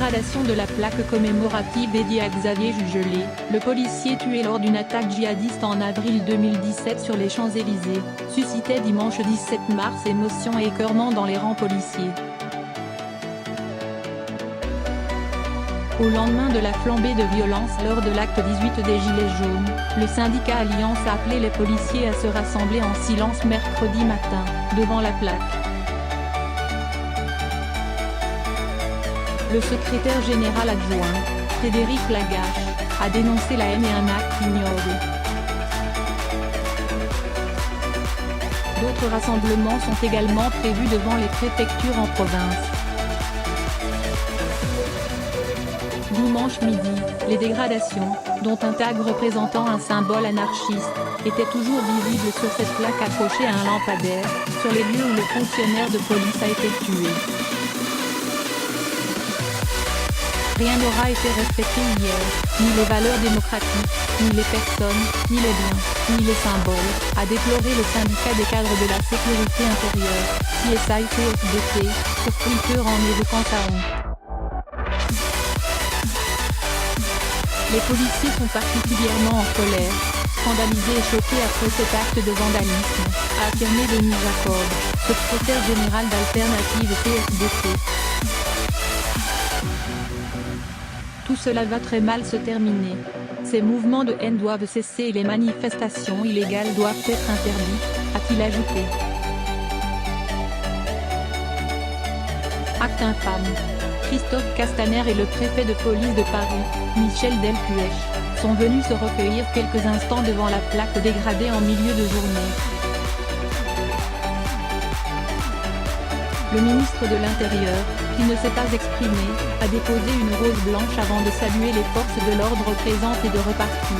dégradation de la plaque commémorative dédiée à Xavier Jugelé, le policier tué lors d'une attaque djihadiste en avril 2017 sur les Champs-Élysées, suscitait dimanche 17 mars émotion et écœurement dans les rangs policiers. Au lendemain de la flambée de violence lors de l'acte 18 des Gilets jaunes, le syndicat Alliance a appelé les policiers à se rassembler en silence mercredi matin, devant la plaque. Le secrétaire général adjoint, Frédéric Lagache, a dénoncé la haine et un acte ignoble. D'autres rassemblements sont également prévus devant les préfectures en province. Dimanche midi, les dégradations, dont un tag représentant un symbole anarchiste, étaient toujours visibles sur cette plaque accrochée à un lampadaire, sur les lieux où le fonctionnaire de police a été tué. Rien n'aura été respecté hier, ni les valeurs démocratiques, ni les personnes, ni les biens, ni les symboles, a déploré le syndicat des cadres de la sécurité intérieure, CSI-CFDT, sur Twitter en évoquant sa honte. Les policiers sont particulièrement en colère, scandalisés et choqués après cet acte de vandalisme, a affirmé Denis Jacob, secrétaire général d'Alternative CFDT. Tout cela va très mal se terminer. Ces mouvements de haine doivent cesser et les manifestations illégales doivent être interdites, a-t-il ajouté. Acte infâme. Christophe Castaner et le préfet de police de Paris, Michel Delpuech, sont venus se recueillir quelques instants devant la plaque dégradée en milieu de journée. Le ministre de l'Intérieur, qui ne s'est pas exprimé, a déposé une rose blanche avant de saluer les forces de l'ordre présentes et de repartir.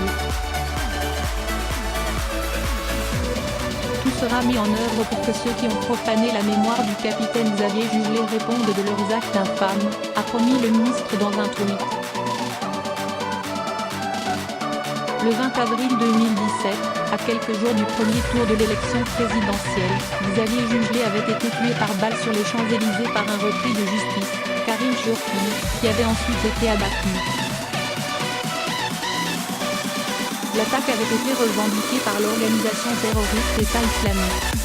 Tout sera mis en œuvre pour que ceux qui ont profané la mémoire du capitaine Xavier Jugelé répondent de leurs actes infâmes, a promis le ministre dans un tweet. Le 20 avril 2017, à quelques jours du premier tour de l'élection présidentielle, Xavier Jugelé avait été tué par balle sur les Champs-Élysées par un repris de justice, Karim Chiourki, qui avait ensuite été abattu. L'attaque avait été revendiquée par l'organisation terroriste État islamique.